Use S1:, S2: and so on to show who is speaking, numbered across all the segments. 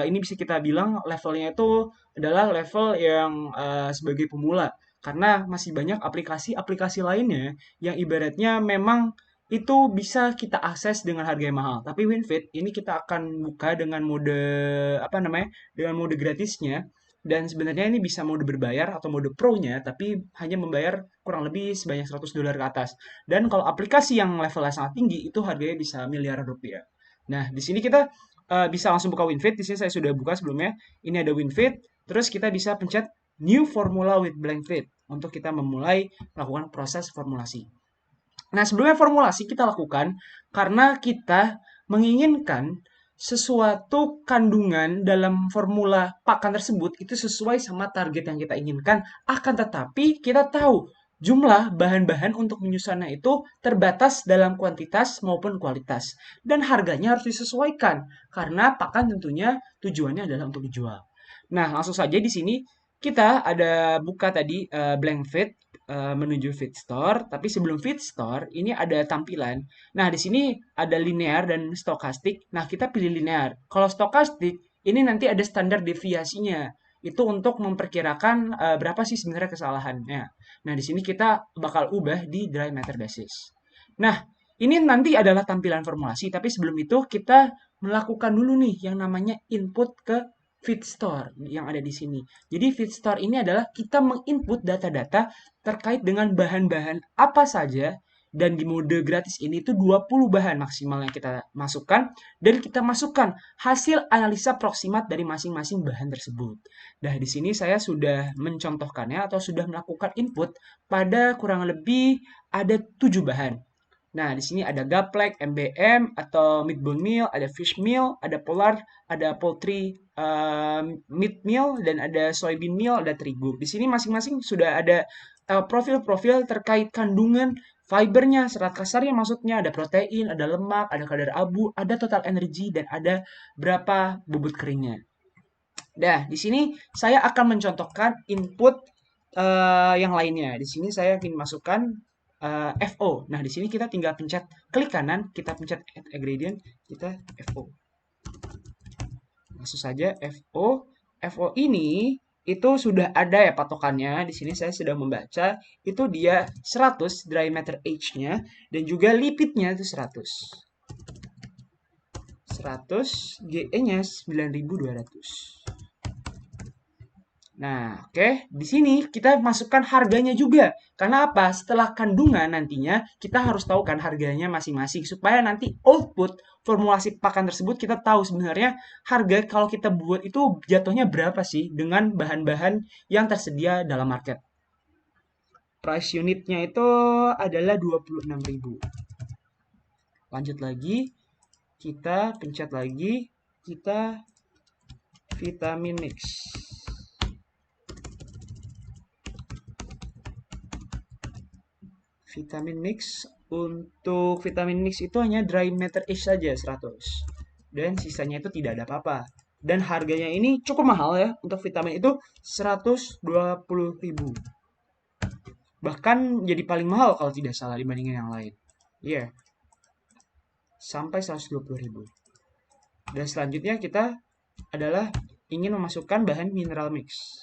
S1: ini bisa kita bilang levelnya itu adalah level yang sebagai pemula karena masih banyak aplikasi-aplikasi lainnya yang ibaratnya memang itu bisa kita akses dengan harga yang mahal. Tapi WinFit ini kita akan buka dengan mode apa namanya? Dengan mode gratisnya dan sebenarnya ini bisa mode berbayar atau mode pro-nya tapi hanya membayar kurang lebih sebanyak $100 ke atas. Dan kalau aplikasi yang levelnya sangat tinggi itu harganya bisa miliaran rupiah. Nah, di sini kita bisa langsung buka WinFit. Di sini saya sudah buka sebelumnya. Ini ada WinFit. Terus kita bisa pencet New Formula with Blank Fit untuk kita memulai melakukan proses formulasi. Nah, sebelumnya formulasi kita lakukan karena kita menginginkan sesuatu kandungan dalam formula pakan tersebut itu sesuai sama target yang kita inginkan. Akan tetapi kita tahu jumlah bahan-bahan untuk menyusunnya itu terbatas dalam kuantitas maupun kualitas. Dan harganya harus disesuaikan karena pakan tentunya tujuannya adalah untuk dijual. Nah, langsung saja di sini kita ada buka tadi blank feed menuju feed store, tapi sebelum feed store ini ada tampilan. Nah, di sini ada linear dan stokastik. Nah, kita pilih linear. Kalau stokastik ini nanti ada standar deviasinya. Itu untuk memperkirakan berapa sih sebenarnya kesalahannya. Nah, di sini kita bakal ubah di dry matter basis. Nah, ini nanti adalah tampilan formulasi, tapi sebelum itu kita melakukan dulu nih yang namanya input ke feed store yang ada di sini. Jadi feed store ini adalah kita menginput data-data terkait dengan bahan-bahan apa saja dan di mode gratis ini itu 20 bahan maksimal yang kita masukkan dan kita masukkan hasil analisa proximat dari masing-masing bahan tersebut. Nah, di sini saya sudah mencontohkannya atau sudah melakukan input pada kurang lebih ada 7 bahan. Nah, di sini ada gaplek, MBM, atau meat bone meal, ada fish meal, ada polar, ada poultry meat meal, dan ada soybean meal, ada terigu. Di sini masing-masing sudah ada profil-profil terkait kandungan fibernya, serat kasarnya maksudnya, ada protein, ada lemak, ada kadar abu, ada total energi, dan ada berapa bobot keringnya. Nah, di sini saya akan mencontohkan input yang lainnya. Di sini saya ingin masukkan FO. Nah, di sini kita tinggal pencet klik kanan, kita pencet add ingredient, kita FO. Langsung saja FO. FO ini itu sudah ada ya patokannya. Di sini saya sudah membaca. Itu dia 100 dry matter H-nya dan juga lipidnya itu 100. 100 GE-nya 9200. Nah, oke. Di sini kita masukkan harganya juga. Karena apa? Setelah kandungan nantinya kita harus tahu kan harganya masing-masing supaya nanti output formulasi pakan tersebut kita tahu sebenarnya harga kalau kita buat itu jatuhnya berapa sih dengan bahan-bahan yang tersedia dalam market. Price unitnya itu adalah 26.000. Lanjut lagi, kita pencet lagi, kita vitamin mix. Vitamin mix untuk vitamin mix itu hanya dry matter H saja 100 dan sisanya itu tidak ada apa-apa dan harganya ini cukup mahal ya untuk vitamin itu 120.000 bahkan jadi paling mahal kalau tidak salah dibandingin yang lain iya yeah. Sampai 120.000 dan selanjutnya kita adalah ingin memasukkan bahan mineral mix.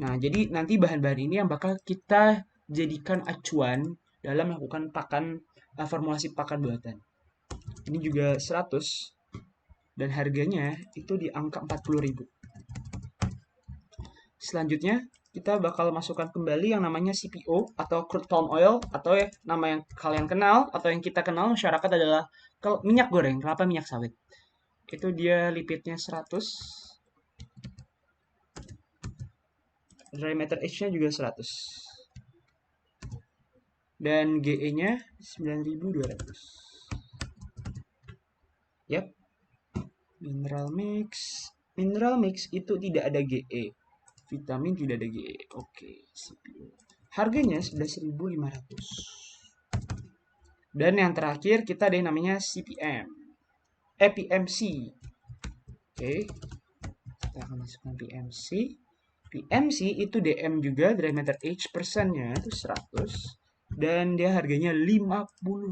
S1: Nah, jadi nanti bahan-bahan ini yang bakal kita jadikan acuan dalam melakukan formulasi pakan buatan. Ini juga 100 dan harganya itu di angka 40.000. Selanjutnya, kita bakal masukkan kembali yang namanya CPO atau crude palm oil atau ya nama yang kalian kenal atau yang kita kenal masyarakat adalah minyak goreng, kelapa minyak sawit. Itu dia lipidnya 100. Dry matter H-nya juga 100. Dan GE-nya 9200. Yap. Mineral mix. Mineral mix itu tidak ada GE. Vitamin tidak ada GE. Oke, CPO. Harganya 11.500. Dan yang terakhir kita ada yang namanya CPM. PMC. Oke. Kita akan masukkan PMC. PMC itu DM juga, dry matter H persennya itu 100 dan dia harganya 50.000.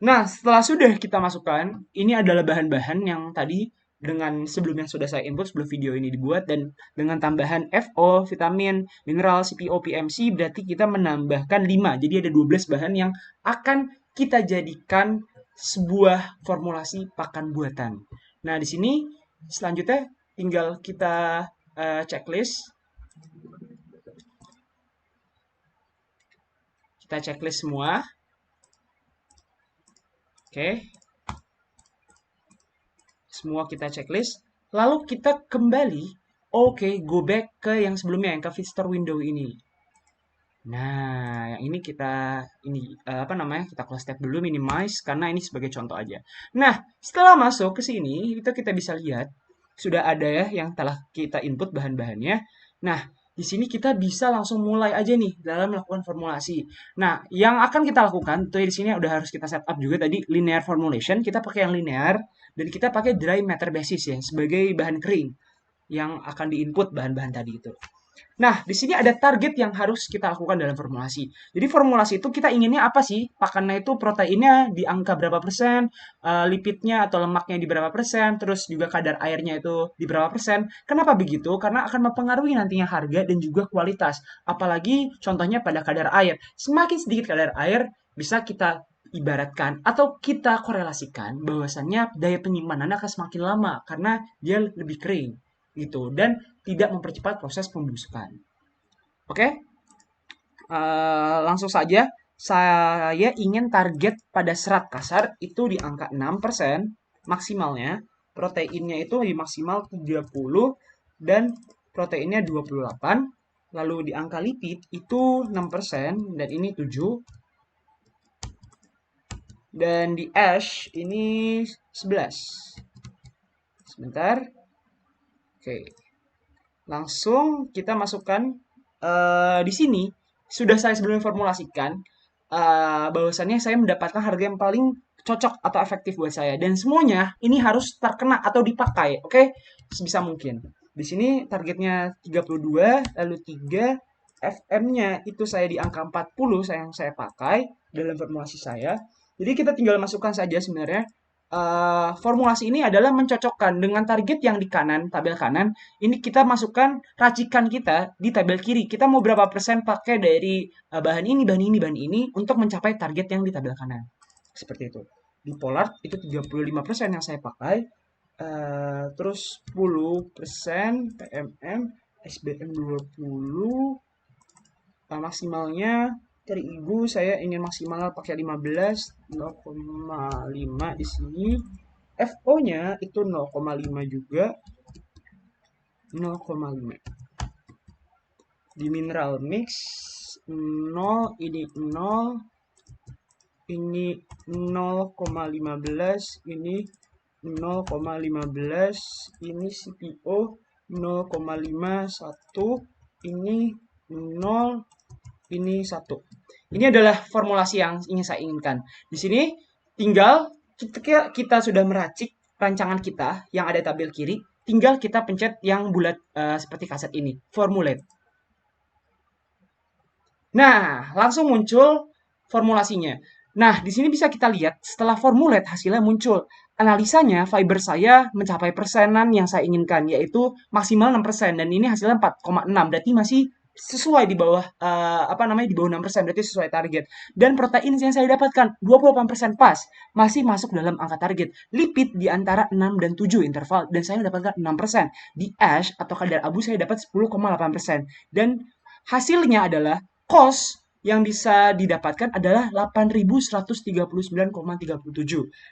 S1: Nah, setelah sudah kita masukkan, ini adalah bahan-bahan yang tadi dengan sebelumnya sudah saya input sebelum video ini dibuat dan dengan tambahan FO, vitamin, mineral, CPO, PMC berarti kita menambahkan 5. Jadi ada 12 bahan yang akan kita jadikan sebuah formulasi pakan buatan. Nah, di sini selanjutnya tinggal kita checklist. Kita checklist semua. Oke. Semua kita checklist. Lalu kita kembali. Oke, go back ke yang sebelumnya, yang ke visitor window ini. Nah, yang ini apa namanya? Kita close tab dulu, minimize karena ini sebagai contoh aja. Nah, setelah masuk ke sini, itu kita bisa lihat sudah ada ya yang telah kita input bahan-bahannya. Nah, di sini kita bisa langsung mulai aja nih dalam melakukan formulasi. Nah, yang akan kita lakukan tuh di sini udah harus kita setup juga tadi linear formulation. Kita pakai yang linear dan kita pakai dry matter basis ya sebagai bahan kering yang akan diinput bahan-bahan tadi itu. Nah, di sini ada target yang harus kita lakukan dalam formulasi. Jadi formulasi itu kita inginnya apa sih? Pakannya itu proteinnya di angka berapa persen, lipidnya atau lemaknya di berapa persen, terus juga kadar airnya itu di berapa persen. Kenapa begitu? Karena akan mempengaruhi nantinya harga dan juga kualitas. Apalagi contohnya pada kadar air. Semakin sedikit kadar air, bisa kita ibaratkan atau kita korelasikan bahwasannya daya penyimpanan akan semakin lama karena dia lebih kering gitu dan tidak mempercepat proses pembusukan. Oke, langsung saja saya ingin target pada serat kasar itu di angka 6% maksimalnya. Proteinnya itu di maksimal 30 dan proteinnya 28. Lalu di angka lipid itu 6% dan ini 7. Dan di ash ini 11. Sebentar. Oke. Langsung kita masukkan di sini sudah saya sebelumnya formulasikan bahwasannya saya mendapatkan harga yang paling cocok atau efektif buat saya dan semuanya ini harus terkena atau dipakai, oke? Sebisa mungkin. Di sini targetnya 32, lalu 3 FM-nya itu saya di angka 40 yang saya pakai dalam formulasi saya. Jadi kita tinggal masukkan saja sebenarnya formulasi ini adalah mencocokkan dengan target yang di kanan, tabel kanan. Ini kita masukkan racikan kita di tabel kiri. Kita mau berapa persen pakai dari bahan ini, bahan ini, bahan ini untuk mencapai target yang di tabel kanan. Seperti itu. Di Pollard itu 35% yang saya pakai. Terus 10% PMM, SBM 20, maksimalnya terigu saya ingin maksimal pakai 15, 0,5 di sini. FO-nya itu 0,5 juga. 0,5. Di mineral mix 0, ini 0, ini 0,15, ini 0,15, ini CPO 0,51, ini 0, ini 1. Ini adalah formulasi yang ingin saya inginkan. Di sini tinggal kita sudah meracik rancangan kita yang ada tabel kiri, tinggal kita pencet yang bulat seperti kaset ini, formulate. Nah, langsung muncul formulasinya. Nah, di sini bisa kita lihat setelah formulate hasilnya muncul. Analisanya fiber saya mencapai persenan yang saya inginkan, yaitu maksimal 6% dan ini hasilnya 4,6. Berarti masih sesuai di bawah di bawah 6%, berarti sesuai target. Dan protein yang saya dapatkan 28% pas, masih masuk dalam angka target. Lipid di antara 6 dan 7 interval dan saya mendapatkan 6%. Di ash atau kadar abu saya dapat 10,8%. Dan hasilnya adalah cost yang bisa didapatkan adalah 8.139,37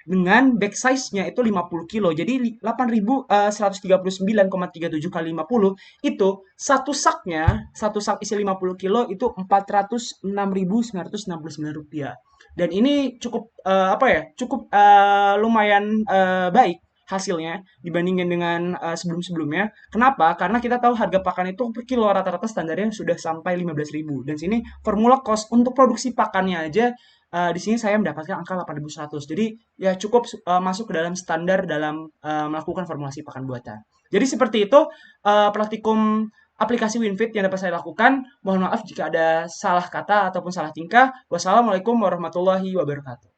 S1: dengan back size-nya itu 50 kilo. Jadi 8.139,37 kali 50 itu satu sak isi 50 kilo itu 406.969 rupiah. Dan ini cukup cukup lumayan baik hasilnya dibandingkan dengan sebelum-sebelumnya. Kenapa? Karena kita tahu harga pakan itu per kilo rata-rata standarnya sudah sampai 15.000. Dan sini formula cost untuk produksi pakannya aja di sini saya mendapatkan angka 8.100. Jadi ya cukup masuk ke dalam standar dalam melakukan formulasi pakan buatan. Jadi seperti itu praktikum aplikasi WinFit yang dapat saya lakukan. Mohon maaf jika ada salah kata ataupun salah tingkah. Wassalamualaikum warahmatullahi wabarakatuh.